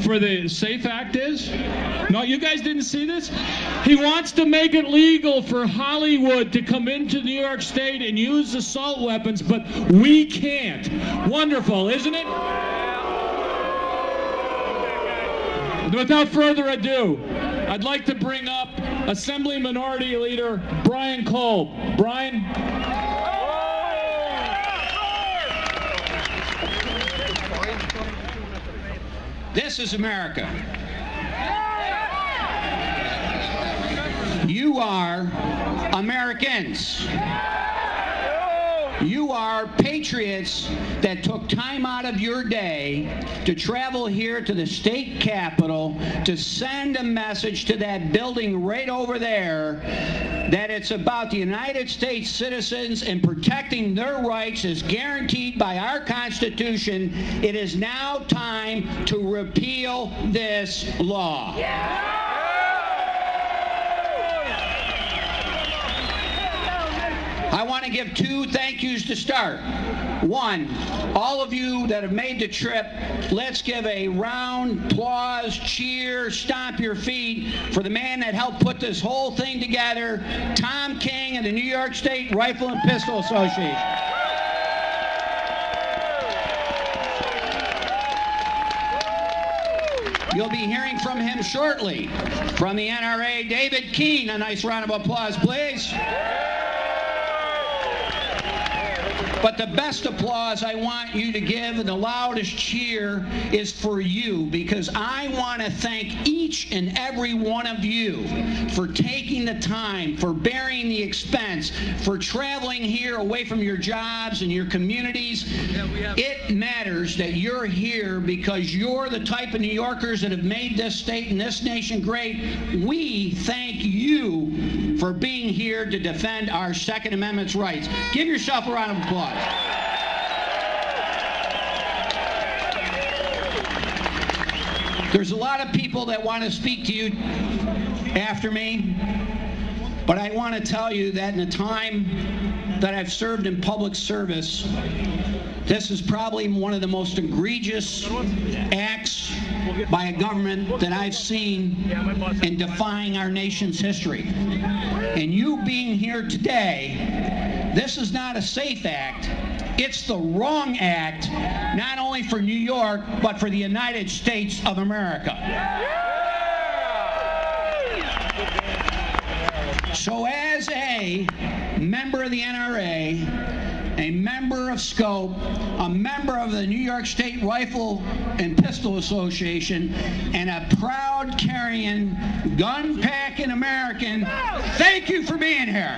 for the SAFE Act is? No, you guys didn't see this? He wants to make it legal for Hollywood to come into New York State and use assault weapons, but we can't. Wonderful, isn't it? Without further ado, I'd like to bring up Assembly Minority Leader Brian Kolb. Brian? This is America. You are Americans. You are patriots that took time out of your day to travel here to the state capitol to send a message to that building right over there that it's about the United States citizens and protecting their rights as guaranteed by our Constitution. It is now time to repeal this law. I want to give two thank yous to start. One, all of you that have made the trip, let's give a round applause, cheer, stomp your feet for the man that helped put this whole thing together, Tom King of the New York State Rifle and Pistol Association. You'll be hearing from him shortly. From the NRA, David Keene. A nice round of applause, please. But the best applause I want you to give and the loudest cheer is for you, because I want to thank each and every one of you for taking the time, for bearing the expense, for traveling here away from your jobs and your communities. It matters that you're here because you're the type of New Yorkers that have made this state and this nation great. We thank you for being here to defend our Second Amendment's rights. Give yourself a round of applause. There's a lot of people that want to speak to you after me, but I want to tell you that in the time that I've served in public service, this is probably one of the most egregious acts by a government that I've seen in defying our nation's history. And you being here today, this is not a SAFE Act. It's the wrong act, not only for New York, but for the United States of America. So as a member of the NRA, a member of SCOPE, a member of the New York State Rifle and Pistol Association, and a proud carrying, gun-packing American, thank you for being here.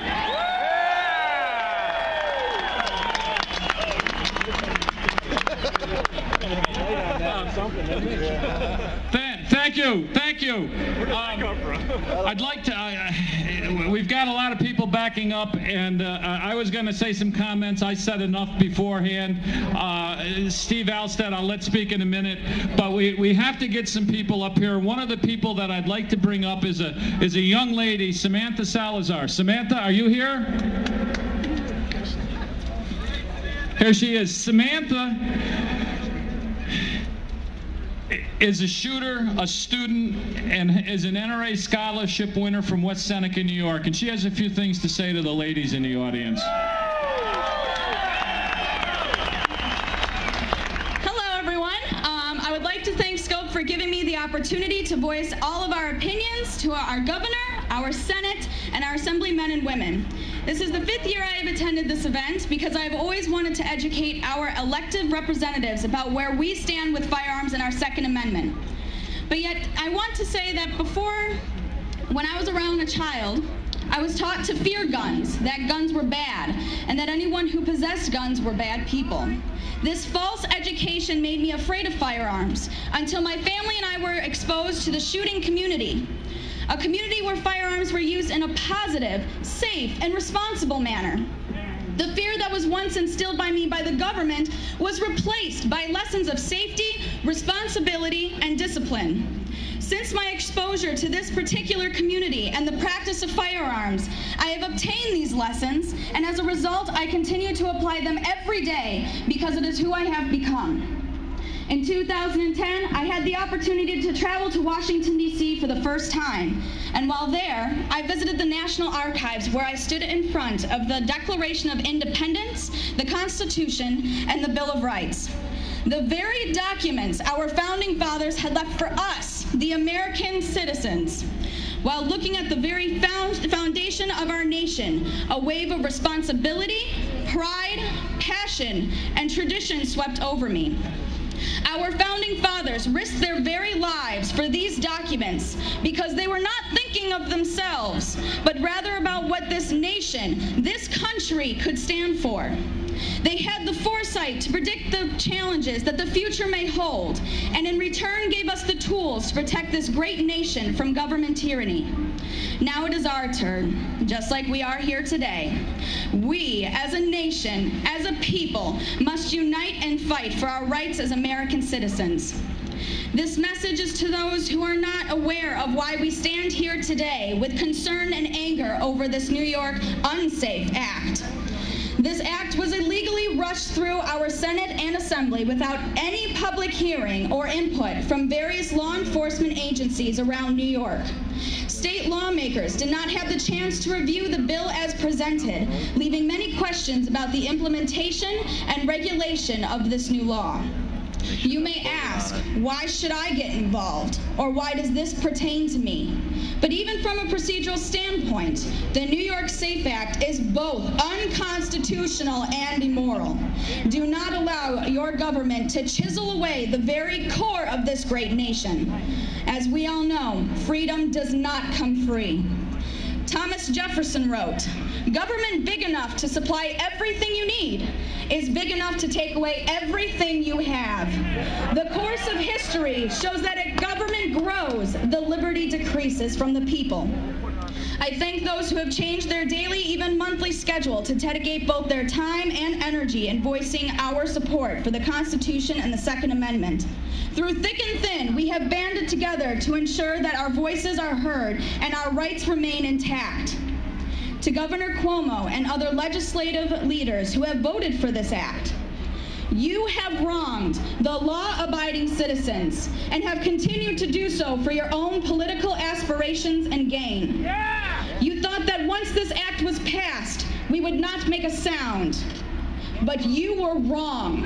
Thank you. I'd like to, we've got a lot of people backing up, and I was going to say some comments. I said enough beforehand. Steve Alstead, I'll let speak in a minute, but we have to get some people up here. One of the people that I'd like to bring up is a young lady, Samantha Salazar. Samantha, are you here? Here she is. Samantha is a shooter, a student, and is an NRA scholarship winner from West Seneca, New York. And she has a few things to say to the ladies in the audience. Hello, everyone. I would like to thank SCOPE for giving me the opportunity to voice all of our opinions to our governor, our Senate, and our assemblymen and women. This is the 5th year I have attended this event because I've always wanted to educate our elected representatives about where we stand with firearms and our Second Amendment. But yet, I want to say that before, when I was around a child, I was taught to fear guns, that guns were bad, and that anyone who possessed guns were bad people. This false education made me afraid of firearms until my family and I were exposed to the shooting community. A community where firearms were used in a positive, safe, and responsible manner. The fear that was once instilled by me by the government was replaced by lessons of safety, responsibility, and discipline. Since my exposure to this particular community and the practice of firearms, I have obtained these lessons, and as a result, I continue to apply them every day because it is who I have become. In 2010, I had the opportunity to travel to Washington, D.C. for the first time. And while there, I visited the National Archives, where I stood in front of the Declaration of Independence, the Constitution, and the Bill of Rights. The very documents our founding fathers had left for us, the American citizens. While looking at the very foundation of our nation, a wave of responsibility, pride, passion, and tradition swept over me. Our founding fathers risked their very lives for these documents because they were not thinking of themselves, but rather about what this nation, this country, could stand for. They had the foresight to predict the challenges that the future may hold, and in return gave us the tools to protect this great nation from government tyranny. Now it is our turn, just like we are here today. We, as a nation, as a people, must unite and fight for our rights as American citizens. This message is to those who are not aware of why we stand here today with concern and anger over this New York Unsafe Act. This act was illegally rushed through our Senate and Assembly without any public hearing or input from various law enforcement agencies around New York. State lawmakers did not have the chance to review the bill as presented, leaving many questions about the implementation and regulation of this new law. You may ask, why should I get involved? Or why does this pertain to me? But even from a procedural standpoint, the New York SAFE Act is both unconstitutional and immoral. Do not allow your government to chisel away the very core of this great nation. As we all know, freedom does not come free. Thomas Jefferson wrote, "Government big enough to supply everything you need is big enough to take away everything you have." The course of history shows that as government grows, the liberty decreases from the people. I thank those who have changed their daily, even monthly schedule to dedicate both their time and energy in voicing our support for the Constitution and the Second Amendment. Through thick and thin, we have banded together to ensure that our voices are heard and our rights remain intact. To Governor Cuomo and other legislative leaders who have voted for this act, you have wronged the law-abiding citizens and have continued to do so for your own political aspirations and gain. Yeah! You thought that once this act was passed, we would not make a sound, but you were wrong.